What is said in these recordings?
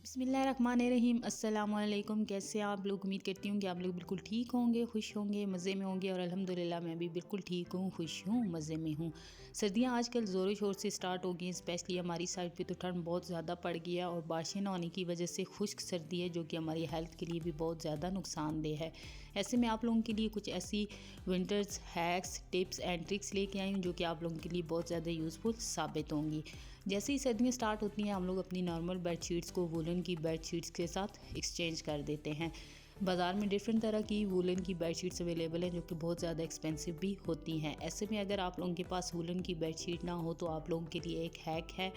बिस्मिल्लाहिर्रहमानिर्रहीम। अस्सलाम वालेकुम। कैसे आप लोग? उम्मीद करती हूँ कि आप लोग बिल्कुल ठीक होंगे, खुश होंगे, मज़े में होंगे और अल्हम्दुलिल्लाह मैं भी बिल्कुल ठीक हूँ, खुश हूँ, मज़े में हूँ। सर्दियाँ आजकल ज़ोरों शोर से स्टार्ट हो गई हैं। स्पेशली हमारी साइड पे तो ठंड बहुत ज़्यादा पड़ गई है और बारिशें ना होने की वजह से खुश्क सर्दी है जो कि हमारी हेल्थ के लिए भी बहुत ज़्यादा नुकसानदेह है। ऐसे में आप लोगों के लिए कुछ ऐसी winters hacks, tips and tricks लेके आई हूँ जो कि आप लोगों के लिए बहुत ज़्यादा यूज़फुल साबित होंगी। जैसे ही सर्दियाँ स्टार्ट होती हैं हम लोग अपनी नॉर्मल बेडशीट्स को वुलन की बेडशीट्स के साथ एक्सचेंज कर देते हैं। बाज़ार में डिफरेंट तरह की वुलन की बेडशीट्स अवेलेबल हैं जो कि बहुत ज़्यादा एक्सपेंसिव भी होती हैं। ऐसे में अगर आप लोगों के पास वुलन की बेडशीट ना हो तो आप लोगों के लिए एक हैक है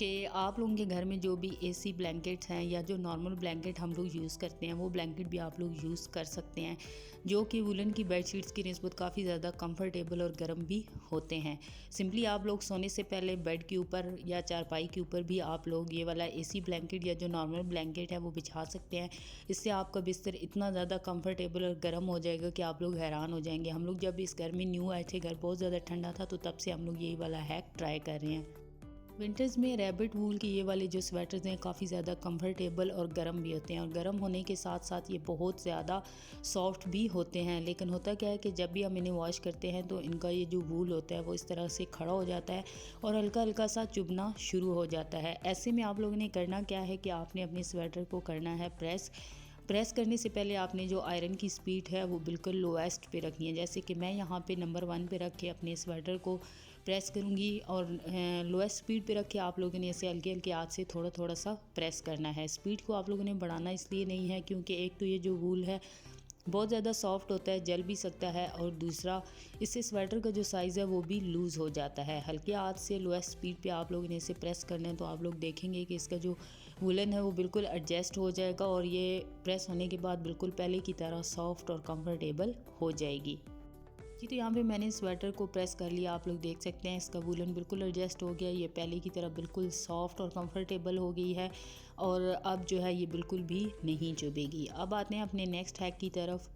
कि आप लोगों के घर में जो भी एसी ब्लैंकेट्स हैं या जो नॉर्मल ब्लैंकेट हम लोग यूज़ करते हैं वो ब्लैंकेट भी आप लोग यूज़ कर सकते हैं जो कि वुलन की बेडशीट्स की निस्बत काफ़ी ज़्यादा कंफर्टेबल और गर्म भी होते हैं। सिंपली आप लोग सोने से पहले बेड के ऊपर या चारपाई के ऊपर भी आप लोग ये वाला एसी ब्लैंकेट या जो नॉर्मल ब्लैंकेट है वो बिछा सकते हैं। इससे आपका बिस्तर इतना ज़्यादा कंफर्टेबल और गर्म हो जाएगा कि आप लोग हैरान हो जाएंगे। हम लोग जब इस घर में न्यू आए थे, घर बहुत ज़्यादा ठंडा था, तो तब से हम लोग यही वाला हैक ट्राई कर रहे हैं। विंटर्स में रैबिट वूल के ये वाले जो स्वेटर्स हैं काफ़ी ज़्यादा कंफर्टेबल और गर्म भी होते हैं और गर्म होने के साथ साथ ये बहुत ज़्यादा सॉफ्ट भी होते हैं। लेकिन होता क्या है कि जब भी हम इन्हें वॉश करते हैं तो इनका ये जो वूल होता है वो इस तरह से खड़ा हो जाता है और हल्का हल्का सा चुभना शुरू हो जाता है। ऐसे में आप लोगों ने करना क्या है कि आपने अपने स्वेटर को करना है प्रेस करने से पहले आपने जो आयरन की स्पीड है वो बिल्कुल लोएस्ट पे रखनी है। जैसे कि मैं यहाँ पे नंबर 1 पे रख के अपने स्वेटर को प्रेस करूँगी और लोएस्ट स्पीड पे रख के आप लोगों ने इसे हल्के हल्के हाथ से थोड़ा थोड़ा सा प्रेस करना है। स्पीड को आप लोगों ने बढ़ाना इसलिए नहीं है क्योंकि एक तो ये जो वूल है बहुत ज़्यादा सॉफ्ट होता है, जल भी सकता है और दूसरा इससे स्वेटर का जो साइज़ है वो भी लूज़ हो जाता है। हल्के हाथ से लोएस्ट स्पीड पे आप लोगों ने इसे प्रेस करना है तो आप लोग देखेंगे कि इसका जो वुलन है वो बिल्कुल एडजस्ट हो जाएगा और ये प्रेस होने के बाद बिल्कुल पहले की तरह सॉफ्ट और कंफर्टेबल हो जाएगी। जी, तो यहाँ पे मैंने स्वेटर को प्रेस कर लिया। आप लोग देख सकते हैं इसका वुलन बिल्कुल एडजस्ट हो गया, ये पहले की तरह बिल्कुल सॉफ्ट और कंफर्टेबल हो गई है और अब जो है ये बिल्कुल भी नहीं चुभेगी। अब आते हैं अपने नेक्स्ट हैक की तरफ।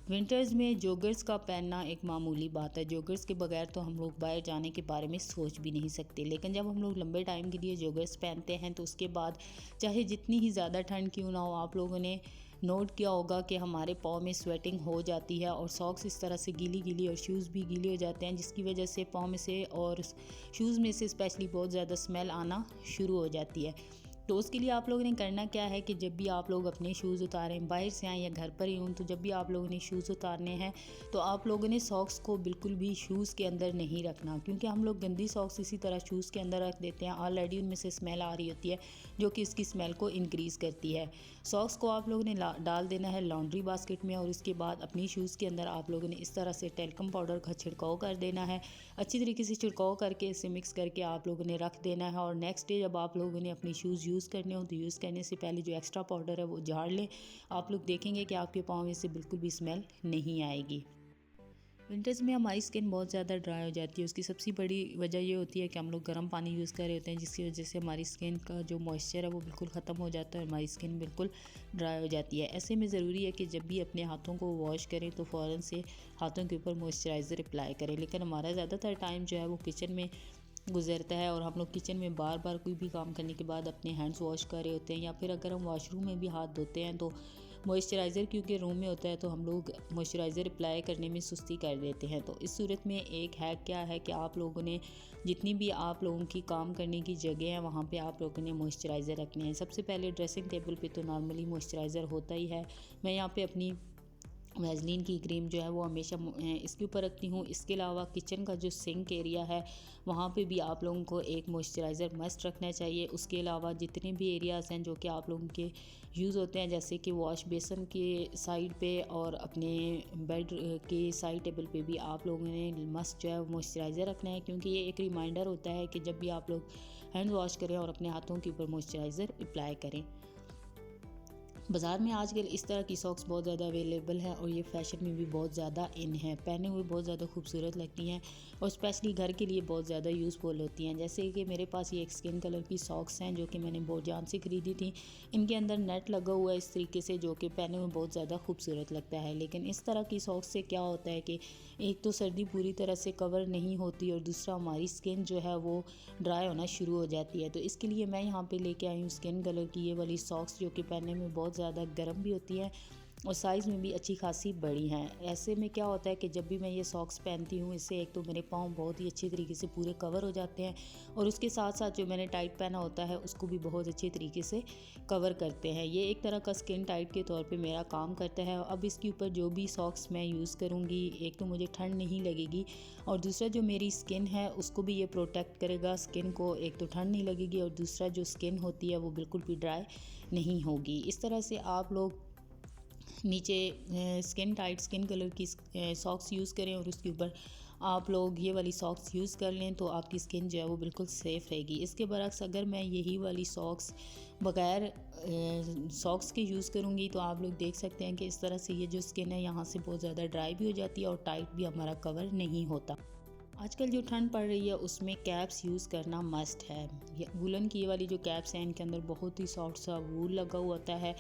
विंटर्स में जॉगर्स का पहनना एक मामूली बात है। जॉगर्स के बगैर तो हम लोग बाहर जाने के बारे में सोच भी नहीं सकते, लेकिन जब हम लोग लंबे टाइम के लिए जॉगर्स पहनते हैं तो उसके बाद चाहे जितनी ही ज़्यादा ठंड क्यों ना हो, आप लोगों ने नोट किया होगा कि हमारे पाँव में स्वेटिंग हो जाती है और सॉक्स इस तरह से गीली गीली और शूज़ भी गीले हो जाते हैं जिसकी वजह से पाँव में से और शूज़ में से स्पेशली बहुत ज़्यादा स्मेल आना शुरू हो जाती है। तो उसके लिए आप लोगों ने करना क्या है कि जब भी आप लोग अपने शूज़ उतारें, बाहर से आएँ या घर पर ही हों, तो जब भी आप लोगों ने शूज़ उतारने हैं तो आप लोगों ने सॉक्स को बिल्कुल भी शूज़ के अंदर नहीं रखना, क्योंकि हम लोग गंदी सॉक्स इसी तरह शूज़ के अंदर रख देते हैं। ऑलरेडी उनमें से स्मेल आ रही होती है जो कि इसकी स्मेल को इंक्रीज़ करती है। सॉक्स को आप लोगों ने डाल देना है लॉन्ड्री बास्केट में और उसके बाद अपनी शूज़ के अंदर आप लोगों ने इस तरह से टेल्कम पाउडर का छिड़काव कर देना है। अच्छी तरीके से छिड़काव करके इसे मिक्स करके आप लोगों ने रख देना है और नेक्स्ट डे जब आप लोगों ने अपनी शूज़ यूज़ करने हो तो यूज़ करने से पहले जो एक्स्ट्रा पाउडर है वो झाड़ लें। आप लोग देखेंगे कि आपके पाँव में से बिल्कुल भी स्मेल नहीं आएगी। विंटर्स में हमारी स्किन बहुत ज़्यादा ड्राई हो जाती है। उसकी सबसे बड़ी वजह ये होती है कि हम लोग गर्म पानी यूज़ कर रहे होते हैं जिसकी वजह से हमारी स्किन का जो मॉइस्चर है वो बिल्कुल ख़त्म हो जाता है और हमारी स्किन बिल्कुल ड्राई हो जाती है। ऐसे में ज़रूरी है कि जब भी अपने हाथों को वॉश करें तो फ़ौरन से हाथों के ऊपर मॉइस्चराइज़र अप्लाई करें। लेकिन हमारा ज़्यादातर टाइम जो है वो किचन में गुजरता है और हम लोग किचन में बार बार कोई भी काम करने के बाद अपने हैंड्स वॉश कर रहे होते हैं या फिर अगर हम वॉशरूम में भी हाथ धोते हैं तो मॉइस्चराइज़र क्योंकि रूम में होता है तो हम लोग मॉइस्चराइज़र अप्लाई करने में सुस्ती कर देते हैं। तो इस सूरत में एक हैक क्या है कि आप लोगों ने जितनी भी आप लोगों की काम करने की जगह है वहाँ पे आप लोगों ने मॉइस्चराइज़र रखने हैं। सबसे पहले ड्रेसिंग टेबल पे तो नॉर्मली मॉइस्चराइज़र होता ही है। मैं यहाँ पे अपनी वैसलीन की क्रीम जो है वो हमेशा इसके ऊपर रखती हूँ। इसके अलावा किचन का जो सिंक एरिया है वहाँ पे भी आप लोगों को एक मॉइस्चराइज़र मस्ट रखना चाहिए। उसके अलावा जितने भी एरियाज़ हैं जो कि आप लोगों के यूज़ होते हैं जैसे कि वॉश बेसन के साइड पे और अपने बेड के साइड टेबल पे भी आप लोगों ने मस्ट जो है मॉइस्चराइज़र रखना है, क्योंकि ये एक रिमाइंडर होता है कि जब भी आप लोग हैंड वॉश करें और अपने हाथों के ऊपर मॉइस्चराइज़र अप्लाई करें। बाज़ार में आजकल इस तरह की सॉक्स बहुत ज़्यादा अवेलेबल है और ये फ़ैशन में भी बहुत ज़्यादा इन है, पहने हुए बहुत ज़्यादा खूबसूरत लगती हैं और स्पेशली घर के लिए बहुत ज़्यादा यूज़फुल होती हैं। जैसे कि मेरे पास ये एक स्किन कलर की सॉक्स हैं जो कि मैंने बहुत जान से ख़रीदी थी। इनके अंदर नेट लगा हुआ है इस तरीके से, जो कि पहने हुए बहुत ज़्यादा खूबसूरत लगता है। लेकिन इस तरह की सॉक्स से क्या होता है कि एक तो सर्दी पूरी तरह से कवर नहीं होती और दूसरा हमारी स्किन जो है वो ड्राई होना शुरू हो जाती है। तो इसके लिए मैं यहाँ पे लेके आई हूँ स्किन कलर की ये वाली सॉक्स, जो कि पहनने में बहुत ज़्यादा गर्म भी होती है और साइज़ में भी अच्छी खासी बड़ी हैं। ऐसे में क्या होता है कि जब भी मैं ये सॉक्स पहनती हूँ, इससे एक तो मेरे पाँव बहुत ही अच्छी तरीके से पूरे कवर हो जाते हैं और उसके साथ साथ जो मैंने टाइट पहना होता है उसको भी बहुत अच्छे तरीके से कवर करते हैं। ये एक तरह का स्किन टाइट के तौर पे मेरा काम करता है। अब इसके ऊपर जो भी सॉक्स मैं यूज़ करूँगी, एक तो मुझे ठंड नहीं लगेगी और दूसरा जो मेरी स्किन है उसको भी ये प्रोटेक्ट करेगा। स्किन को एक तो ठंड नहीं लगेगी और दूसरा जो स्किन होती है वो बिल्कुल भी ड्राई नहीं होगी। इस तरह से आप लोग नीचे स्किन टाइट स्किन कलर की सॉक्स यूज़ करें और उसके ऊपर आप लोग ये वाली सॉक्स यूज़ कर लें तो आपकी स्किन जो है वो बिल्कुल सेफ़ रहेगी। इसके बरक्स अगर मैं यही वाली सॉक्स बगैर सॉक्स के यूज़ करूँगी तो आप लोग देख सकते हैं कि इस तरह से ये जो स्किन है यहाँ से बहुत ज़्यादा ड्राई भी हो जाती है और टाइट भी हमारा कवर नहीं होता। आजकल जो ठंड पड़ रही है उसमें कैप्स यूज़ करना मस्ट है। ये वूलन की ये वाली जो कैप्स हैं इनके अंदर बहुत ही सॉफ्ट सा वूल लगा हुआ होता है,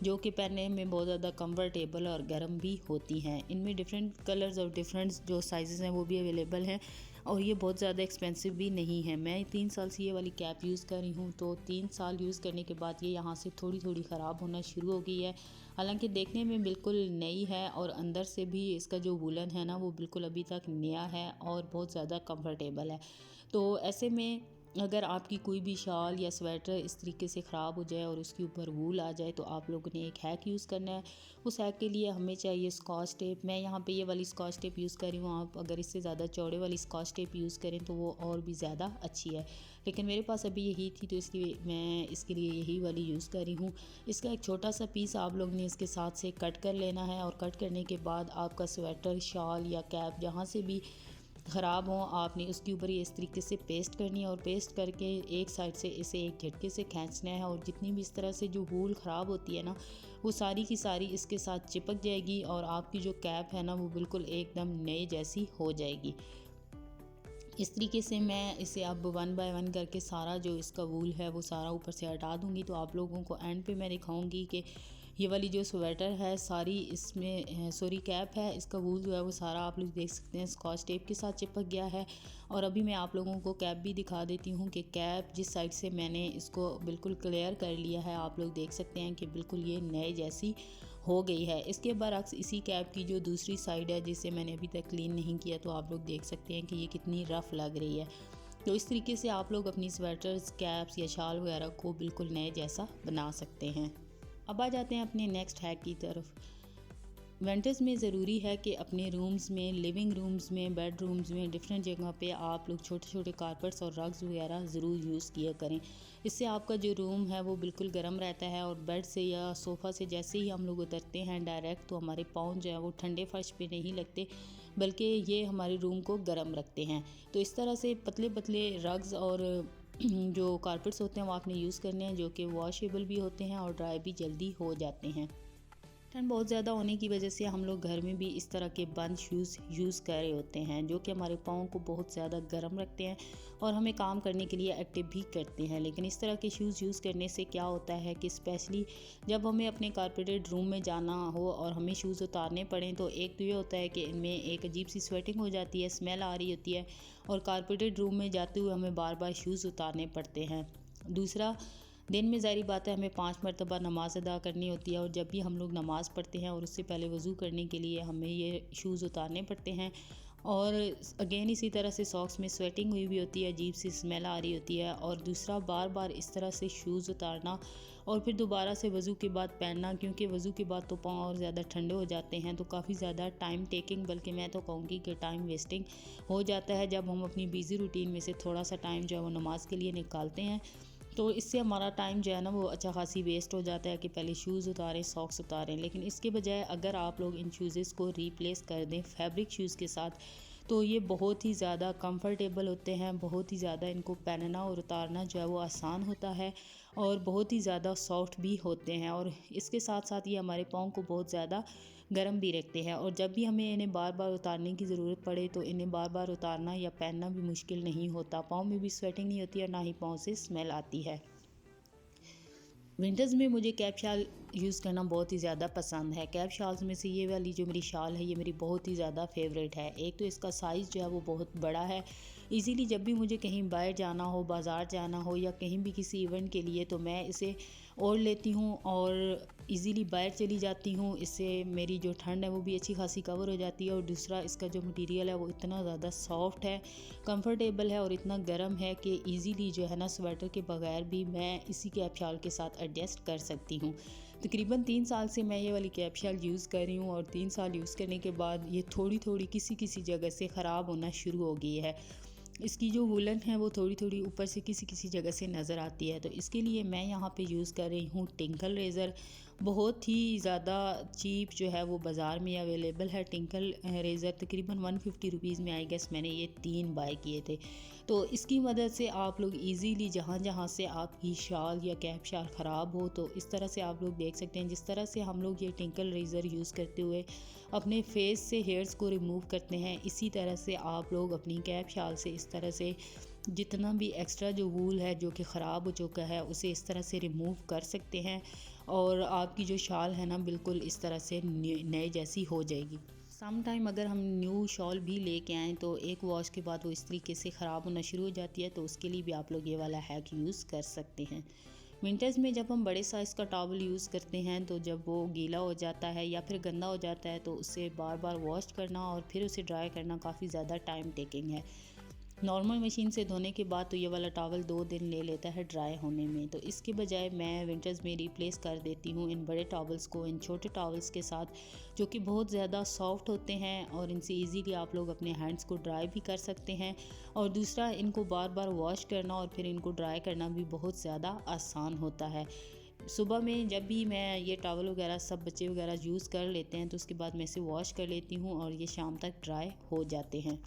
जो कि पहनने में बहुत ज़्यादा कंफर्टेबल और गर्म भी होती हैं। इनमें डिफरेंट कलर्स और डिफरेंट जो साइज़ हैं वो भी अवेलेबल हैं और ये बहुत ज़्यादा एक्सपेंसिव भी नहीं है। मैं 3 साल से ये वाली कैप यूज़ कर रही हूँ, तो 3 साल यूज़ करने के बाद ये यहाँ से थोड़ी थोड़ी ख़राब होना शुरू हो गई है। हालांकि देखने में बिल्कुल नई है और अंदर से भी इसका जो वूलन है ना वो बिल्कुल अभी तक नया है और बहुत ज़्यादा कंफर्टेबल है। तो ऐसे में अगर आपकी कोई भी शाल या स्वेटर इस तरीके से ख़राब हो जाए और उसके ऊपर वूल आ जाए तो आप लोगों ने एक हैक यूज़ करना है। उस हैक के लिए हमें चाहिए स्कॉच टेप। मैं यहाँ पे ये वाली स्कॉच टेप यूज़ कर रही हूँ। आप अगर इससे ज़्यादा चौड़े वाली स्कॉच टेप यूज़ करें तो वो और भी ज़्यादा अच्छी है, लेकिन मेरे पास अभी यही थी तो इसलिए मैं इसके लिए यही वाली यूज़ कर रही हूँ। इसका एक छोटा सा पीस आप लोग ने इसके साथ से कट कर लेना है और कट करने के बाद आपका स्वेटर, शाल या कैप जहाँ से भी ख़राब हो आपने उसके ऊपर ये इस तरीके से पेस्ट करनी है और पेस्ट करके एक साइड से इसे एक झटके से खींचना है और जितनी भी इस तरह से जो वूल ख़राब होती है ना वो सारी की सारी इसके साथ चिपक जाएगी और आपकी जो कैप है ना वो बिल्कुल एकदम नए जैसी हो जाएगी। इस तरीके से मैं इसे अब 1 बाय 1 करके सारा जो इसका वूल है वो सारा ऊपर से हटा दूंगी। तो आप लोगों को एंड पे मैं दिखाऊंगी कि ये वाली जो स्वेटर है सारी इसमें सॉरी कैप है, इसका वूल जो है वो सारा आप लोग देख सकते हैं स्कॉच टेप के साथ चिपक गया है। और अभी मैं आप लोगों को कैप भी दिखा देती हूँ कि कैप जिस साइड से मैंने इसको बिल्कुल क्लियर कर लिया है आप लोग देख सकते हैं कि बिल्कुल ये नए जैसी हो गई है। इसके बरक्स इसी कैप की जो दूसरी साइड है जिसे मैंने अभी तक क्लीन नहीं किया तो आप लोग देख सकते हैं कि ये कितनी रफ़ लग रही है। तो इस तरीके से आप लोग अपनी स्वेटर्स, कैप्स या शाल वगैरह को बिल्कुल नए जैसा बना सकते हैं। अब आ जाते हैं अपने नेक्स्ट हैक की तरफ। विंटर्स में ज़रूरी है कि अपने रूम्स में, लिविंग रूम्स में, बेडरूम्स में, डिफरेंट जगह पे आप लोग छोटे छोटे कारपेट्स और रग्स वगैरह ज़रूर यूज़ किया करें। इससे आपका जो रूम है वो बिल्कुल गर्म रहता है और बेड से या सोफ़ा से जैसे ही हम लोग उतरते हैं डायरेक्ट तो हमारे पाँव जो है वो ठंडे फर्श पे नहीं लगते, बल्कि ये हमारे रूम को गर्म रखते हैं। तो इस तरह से पतले पतले रग्स और जो कारपेट्स होते हैं वो आपने यूज़ करने हैं, जो कि वॉशेबल भी होते हैं और ड्राई भी जल्दी हो जाते हैं। ठंड बहुत ज़्यादा होने की वजह से हम लोग घर में भी इस तरह के बंद शूज़ यूज़ कर रहे होते हैं, जो कि हमारे पाँव को बहुत ज़्यादा गर्म रखते हैं और हमें काम करने के लिए एक्टिव भी करते हैं। लेकिन इस तरह के शूज़ यूज़ करने से क्या होता है कि स्पेशली जब हमें अपने कारपेटेड रूम में जाना हो और हमें शूज़ उतारने पड़ें तो एक तो ये होता है कि इनमें एक अजीब सी स्वेटिंग हो जाती है, स्मेल आ रही होती है और कारपेटेड रूम में जाते हुए हमें बार बार शूज़ उतारने पड़ते हैं। दूसरा, दिन में ज़ाहिर बात है हमें 5 मरतबा नमाज़ अदा करनी होती है और जब भी हम लोग नमाज़ पढ़ते हैं और उससे पहले वज़ू करने के लिए हमें ये शूज़ उतारने पड़ते हैं। और अगेन इसी तरह से सॉक्स में स्वेटिंग हुई भी होती है, अजीब सी स्मेल आ रही होती है। और दूसरा, बार बार इस तरह से शूज़ उतारना और फिर दोबारा से वज़ू के बाद पहनना, क्योंकि वज़ू के बाद तो पाँव और ज़्यादा ठंडे हो जाते हैं, तो काफ़ी ज़्यादा टाइम टेकिंग, बल्कि मैं तो कहूँगी कि टाइम वेस्टिंग हो जाता है जब हम अपनी बिज़ी रूटीन में से थोड़ा सा टाइम जो है वो नमाज़ के लिए निकालते हैं। तो इससे हमारा टाइम जो है ना वो अच्छा खासी वेस्ट हो जाता है कि पहले शूज़ उतारें, सॉक्स उतारें। लेकिन इसके बजाय अगर आप लोग इन शूज़ेस को रिप्लेस कर दें फैब्रिक शूज़ के साथ तो ये बहुत ही ज़्यादा कंफर्टेबल होते हैं, बहुत ही ज़्यादा इनको पहनना और उतारना जो है वो आसान होता है और बहुत ही ज़्यादा सॉफ्ट भी होते हैं, और इसके साथ साथ ये हमारे पाँव को बहुत ज़्यादा गर्म भी रखते हैं। और जब भी हमें इन्हें बार बार उतारने की ज़रूरत पड़े तो इन्हें बार बार उतारना या पहनना भी मुश्किल नहीं होता, पाँव में भी स्वेटिंग नहीं होती और ना ही पाँव से स्मेल आती है। विंटर्स में मुझे कैप शाल यूज़ करना बहुत ही ज़्यादा पसंद है। कैप शाल्स में से ये वाली जो मेरी शाल है ये मेरी बहुत ही ज़्यादा फेवरेट है। एक तो इसका साइज़ जो है वो बहुत बड़ा है, इजीली जब भी मुझे कहीं बाहर जाना हो, बाज़ार जाना हो या कहीं भी किसी इवेंट के लिए, तो मैं इसे ओढ़ लेती हूँ और इजीली बाहर चली जाती हूँ। इससे मेरी जो ठंड है वो भी अच्छी खासी कवर हो जाती है। और दूसरा, इसका जो मटेरियल है वो इतना ज़्यादा सॉफ्ट है, कंफर्टेबल है और इतना गर्म है कि इजीली जो है ना स्वेटर के बगैर भी मैं इसी कैप शाल के साथ एडजस्ट कर सकती हूँ। तकरीबन 3 साल से मैं ये वाली कैप शाल यूज़ कर रही हूँ और 3 साल यूज़ करने के बाद ये थोड़ी थोड़ी किसी किसी जगह से ख़राब होना शुरू हो गई है। इसकी जो वुलन है वो थोड़ी थोड़ी ऊपर से किसी किसी जगह से नज़र आती है। तो इसके लिए मैं यहाँ पे यूज़ कर रही हूँ टिंकल रेज़र। बहुत ही ज़्यादा चीप जो है वो बाज़ार में अवेलेबल है टिंकल रेज़र। तकरीबन 150 रुपीज़ में आई गेस मैंने ये 3 बाय किए थे। तो इसकी मदद से आप लोग इजीली जहाँ जहाँ से आपकी शाल या कैप शाल ख़राब हो, तो इस तरह से आप लोग देख सकते हैं जिस तरह से हम लोग ये टिंकल रेज़र यूज़ करते हुए अपने फेस से हेयर्स को रिमूव करते हैं, इसी तरह से आप लोग अपनी कैप शाल से इस तरह से जितना भी एक्स्ट्रा जो वूल है जो कि ख़राब हो चुका है उसे इस तरह से रिमूव कर सकते हैं और आपकी जो शाल है ना बिल्कुल इस तरह से नए जैसी हो जाएगी। सम टाइम अगर हम न्यू शॉल भी लेके आएँ तो एक वॉश के बाद वो इस तरीके से ख़राब होना शुरू हो जाती है, तो उसके लिए भी आप लोग ये वाला हैक यूज़ कर सकते हैं। विंटर्स में जब हम बड़े साइज़ का टॉवल यूज़ करते हैं तो जब वो गीला हो जाता है या फिर गंदा हो जाता है तो उसे बार बार वॉश करना और फिर उसे ड्राई करना काफ़ी ज़्यादा टाइम टेकिंग है। नॉर्मल मशीन से धोने के बाद तो ये वाला टॉवल 2 दिन ले लेता है ड्राई होने में, तो इसके बजाय मैं विंटर्स में रिप्लेस कर देती हूँ इन बड़े टॉवल्स को इन छोटे टॉवल्स के साथ, जो कि बहुत ज़्यादा सॉफ्ट होते हैं और इनसे इजीली आप लोग अपने हैंड्स को ड्राई भी कर सकते हैं। और दूसरा, इनको बार बार वॉश करना और फिर इनको ड्राई करना भी बहुत ज़्यादा आसान होता है। सुबह में जब भी मैं ये टॉवल वगैरह सब बच्चे वगैरह यूज़ कर लेते हैं तो उसके बाद मैं इसे वॉश कर लेती हूँ और ये शाम तक ड्राई हो जाते हैं।